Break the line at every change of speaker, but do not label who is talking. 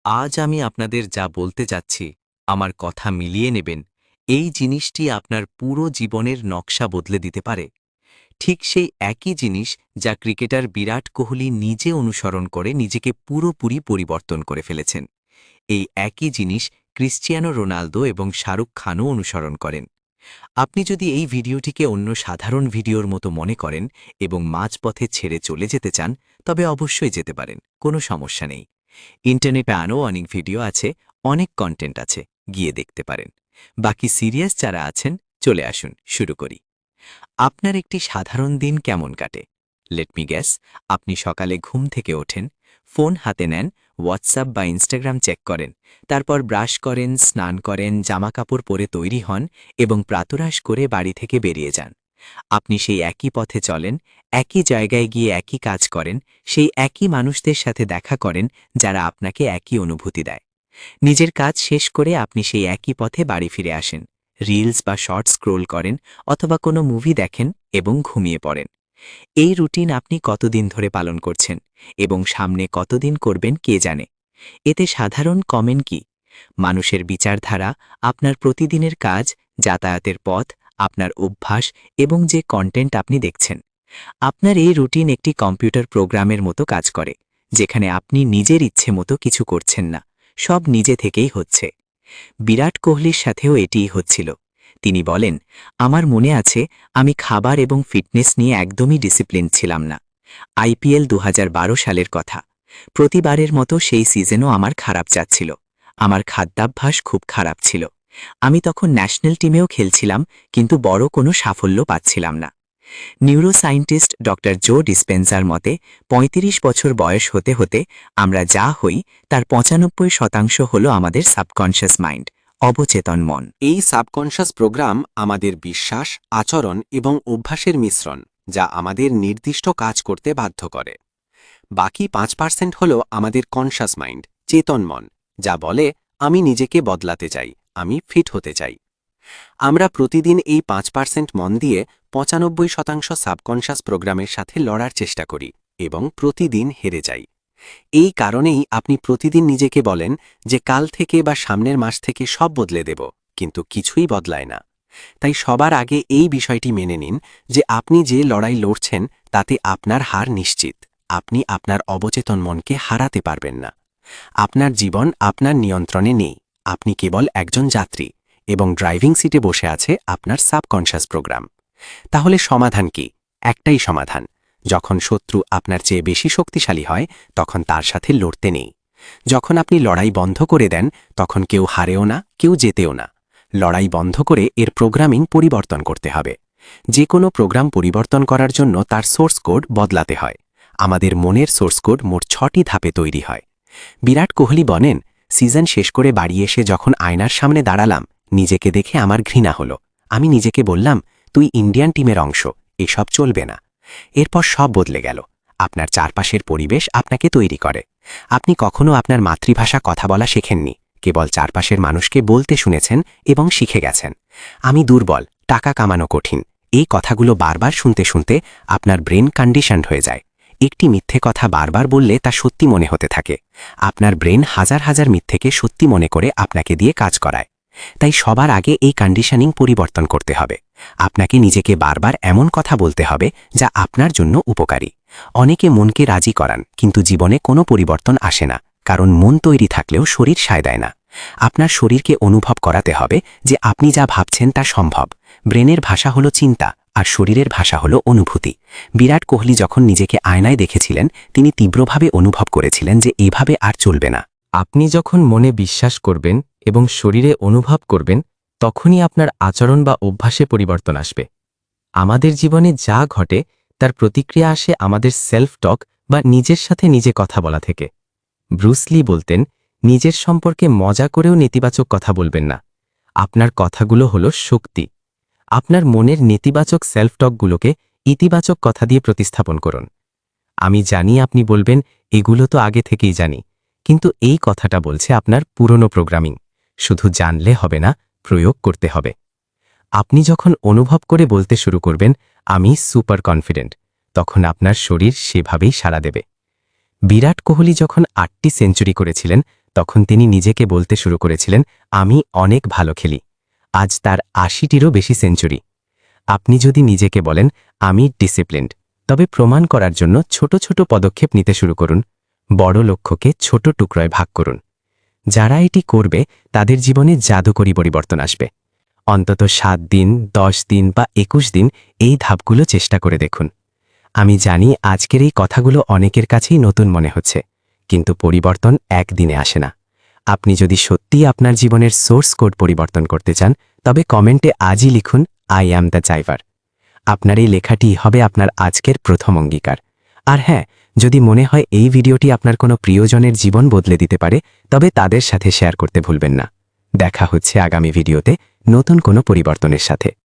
আজ আমি আপনাদের যা বলতে যাচ্ছি আমার কথা মিলিয়ে নেবেন। এই জিনিসটি আপনার পুরো জীবনের নকশা বদলে দিতে পারে। ঠিক সেই একই জিনিস যা ক্রিকেটার বিরাট কোহলি নিজে অনুসরণ করে নিজেকে পুরোপুরি পরিবর্তন করে ফেলেছেন। এই একই জিনিস ক্রিশ্চিয়ানো রোনালদো এবং শাহরুখ খানও অনুসরণ করেন। আপনি যদি এই ভিডিওটিকে অন্য সাধারণ ভিডিওর মতো মনে করেন এবং মাঝপথে ছেড়ে চলে যেতে চান, তবে অবশ্যই যেতে পারেন, কোনো সমস্যা নেই। ইন্টারনেটে আরও অনেক ভিডিও আছে, অনেক কন্টেন্ট আছে, গিয়ে দেখতে পারেন। বাকি সিরিয়াস যারা আছেন, চলে আসুন, শুরু করি। আপনার একটি সাধারণ দিন কেমন কাটে? Let me gas. আপনি সকালে ঘুম থেকে ওঠেন, ফোন হাতে নেন, হোয়াটসঅ্যাপ বা ইনস্টাগ্রাম চেক করেন, তারপর ব্রাশ করেন, স্নান করেন, জামাকাপড় পরে তৈরি হন এবং প্রাতরাশ করে বাড়ি থেকে বেরিয়ে যান। আপনি সেই একই পথে চলেন, একই জায়গায় গিয়ে একই কাজ করেন, সেই একই মানুষদের সাথে দেখা করেন যারা আপনাকে একই অনুভূতি দেয়। নিজের কাজ শেষ করে আপনি সেই একই পথে বাড়ি ফিরে আসেন, রিলস বা শর্টস স্ক্রোল করেন অথবা কোনো মুভি দেখেন এবং ঘুমিয়ে পড়েন। এই রুটিন আপনি কতদিন ধরে পালন করছেন এবং সামনে কতদিন করবেন কে জানে। এতে সাধারণ কমেন্ট কি? মানুষের বিচারধারা, আপনার প্রতিদিনের কাজ, যাতায়াতের পথ, আপনার অভ্যাস এবং যে কন্টেন্ট আপনি দেখছেন। আপনার এই রুটিন একটি কম্পিউটার প্রোগ্রামের মতো কাজ করে, যেখানে আপনি নিজের ইচ্ছে মতো কিছু করছেন না, সব নিজে থেকেই হচ্ছে। বিরাট কোহলির সাথেও এটিই হচ্ছিল। তিনি বলেন, আমার মনে আছে আমি খাবার এবং ফিটনেস নিয়ে একদমই ডিসিপ্লিন ছিলাম না। আইপিএল ২০১২ সালের কথা। প্রতিবারের মতো সেই সিজনও আমার খারাপ যাচ্ছিল। আমার খাদ্যাভ্যাস খুব খারাপ ছিল। আমি তখন ন্যাশনাল টিমেও খেলছিলাম, কিন্তু বড় কোনো সাফল্য পাচ্ছিলাম না। নিউরোসায়েন্টিস্ট ডক্টর জো ডিসপেন্সার মতে ৩৫ বছর বয়স হতে হতে আমরা যা হই তার ৯৫% হল আমাদের সাবকনশিয়াস মাইন্ড, অবচেতন মন।
এই সাবকনশাস প্রোগ্রাম আমাদের বিশ্বাস, আচরণ এবং অভ্যাসের মিশ্রণ, যা আমাদের নির্দিষ্ট কাজ করতে বাধ্য করে। বাকি ৫% হল আমাদের কনশাস মাইন্ড, চেতন মন, যা বলে আমি নিজেকে বদলাতে চাই, আমি ফিট হতে চাই। আমরা প্রতিদিন এই ৫% মন দিয়ে ৯৫% সাবকনশাস প্রোগ্রামের সাথে লড়ার চেষ্টা করি এবং প্রতিদিন হেরে যাই। এই কারণেই আপনি প্রতিদিন নিজেকে বলেন যে কাল থেকে বা সামনের মাস থেকে সব বদলে দেব, কিন্তু কিছুই বদলায় না। তাই সবার আগে এই বিষয়টি মেনে নিন যে আপনি যে লড়াই লড়ছেন তাতে আপনার হার নিশ্চিত। আপনি আপনার অবচেতন মনকে হারাতে পারবেন না। আপনার জীবন আপনার নিয়ন্ত্রণে নেই। আপনি কেবল একজন যাত্রী এবং ড্রাইভিং সিটে বসে আছে আপনার সাবকনশাস প্রোগ্রাম। তাহলে সমাধান কি? একটাই সমাধান। যখন শত্রু আপনার চেয়ে বেশি শক্তিশালী হয়, তখন তার সাথে লড়তে নেই। যখন আপনি লড়াই বন্ধ করে দেন, তখন কেউ হারেও না, কেউ জেতেও না। লড়াই বন্ধ করে এর প্রোগ্রামিং পরিবর্তন করতে হবে। যে কোনো প্রোগ্রাম পরিবর্তন করার জন্য তার সোর্স কোড বদলাতে হয়। আমাদের মনের সোর্স কোড মোট ৬টি ধাপে তৈরি হয়। বিরাট কোহলি বলেন, সিজন শেষ করে বাড়ি এসে যখন আয়নার সামনে দাঁড়ালাম, নিজেকে দেখে আমার ঘৃণা হলো। আমি নিজেকে বললাম, তুই ইন্ডিয়ান টিমের অংশ, এসব চলবে না। এরপর সব বদলে গেল। আপনার চারপাশের পরিবেশ আপনাকে তৈরি করে। আপনি কখনো আপনার মাতৃভাষা কথা বলা শেখেননি, কেবল চারপাশের মানুষকে বলতে শুনেছেন এবং শিখে গেছেন। আমি দুর্বল, টাকা কামানো কঠিন, এই কথাগুলো বারবার শুনতে শুনতে আপনার ব্রেন কন্ডিশনড হয়ে যায়। একটি মিথ্যে কথা বারবার বললে তা সত্যি মনে হতে থাকে। আপনার ব্রেন হাজার হাজার মিথ্যেকে সত্যি মনে করে আপনাকে দিয়ে কাজ করায়। তাই সবার আগে এই কন্ডিশনিং পরিবর্তন করতে হবে। আপনাকে নিজেকে বারবার এমন কথা বলতে হবে যা আপনার জন্য উপকারী। অনেকে মনকে রাজি করান, কিন্তু জীবনে কোনো পরিবর্তন আসে না, কারণ মন তৈরি থাকলেও শরীর সায় দেয় না। আপনার শরীরকে অনুভব করাতে হবে যে আপনি যা ভাবছেন তা সম্ভব। ব্রেনের ভাষা হলো চিন্তা, আর শরীরের ভাষা হলো অনুভূতি। বিরাট কোহলি যখন নিজেকে আয়নায় দেখেছিলেন, তিনি তীব্রভাবে অনুভব করেছিলেন যে এভাবে আর চলবে না।
আপনি যখন মনে বিশ্বাস করবেন এবং শরীরে অনুভব করবেন, তখনই আপনার আচরণ বা অভ্যাসে পরিবর্তন আসবে। আমাদের জীবনে যা ঘটে তার প্রতিক্রিয়া আসে আমাদের সেলফ টক বা নিজের সাথে নিজে কথা বলা থেকে। ব্রুস লি বলতেন, নিজের সম্পর্কে মজা করেও নেতিবাচক কথা বলবেন না। আপনার কথাগুলো হলো শক্তি। আপনার মনের নেতিবাচক সেলফ টকগুলোকে ইতিবাচক কথা দিয়ে প্রতিস্থাপন করুন। আমি জানি আপনি বলবেন, এগুলো তো আগে থেকেই জানি, কিন্তু এই কথাটা বলছে আপনার পুরনো প্রোগ্রামিং। শুধু জানলে হবে না, প্রয়োগ করতে হবে। আপনি যখন অনুভব করে বলতে শুরু করবেন, আমি সুপার কনফিডেন্ট, তখন আপনার শরীর সেভাবেই সাড়া দেবে। বিরাট কোহলি যখন ৮টি সেঞ্চুরি করেছিলেন,
তখন তিনি নিজেকে বলতে শুরু করেছিলেন, আমি অনেক ভালো খেলি। আজ তার ৮০টিরও বেশি সেঞ্চুরি। আপনি যদি নিজেকে বলেন, আমি ডিসিপ্লিনড, তবে প্রমাণ করার জন্য ছোট ছোট পদক্ষেপ নিতে শুরু করুন। বড় লক্ষ্যকে ছোট টুকরোয় ভাগ করুন। যারা এটি করবে তাদের জীবনে জাদুকরী পরিবর্তন আসবে। অন্তত ৭ দিন, ১০ দিন বা ২১ দিন এই ধাপগুলো চেষ্টা করে দেখুন। আমি জানি আজকের এই কথাগুলো অনেকের কাছেই নতুন মনে হচ্ছে, কিন্তু পরিবর্তন একদিনে আসে না। আপনি যদি সত্যিই আপনার জীবনের সোর্স কোড পরিবর্তন করতে চান, তবে কমেন্টে আজই লিখুন, আই অ্যাম দ্য ড্রাইভার। আপনার এই লেখাটি হবে আপনার আজকের প্রথম অঙ্গীকার। আর হ্যাঁ, যদি মনে হয় এই ভিডিওটি আপনার কোনো প্রিয়জনের জীবন বদলে দিতে পারে, তবে তাদের সাথে শেয়ার করতে ভুলবেন না। দেখা হচ্ছে আগামী ভিডিওতে নতুন কোনো পরিবর্তনের সাথে।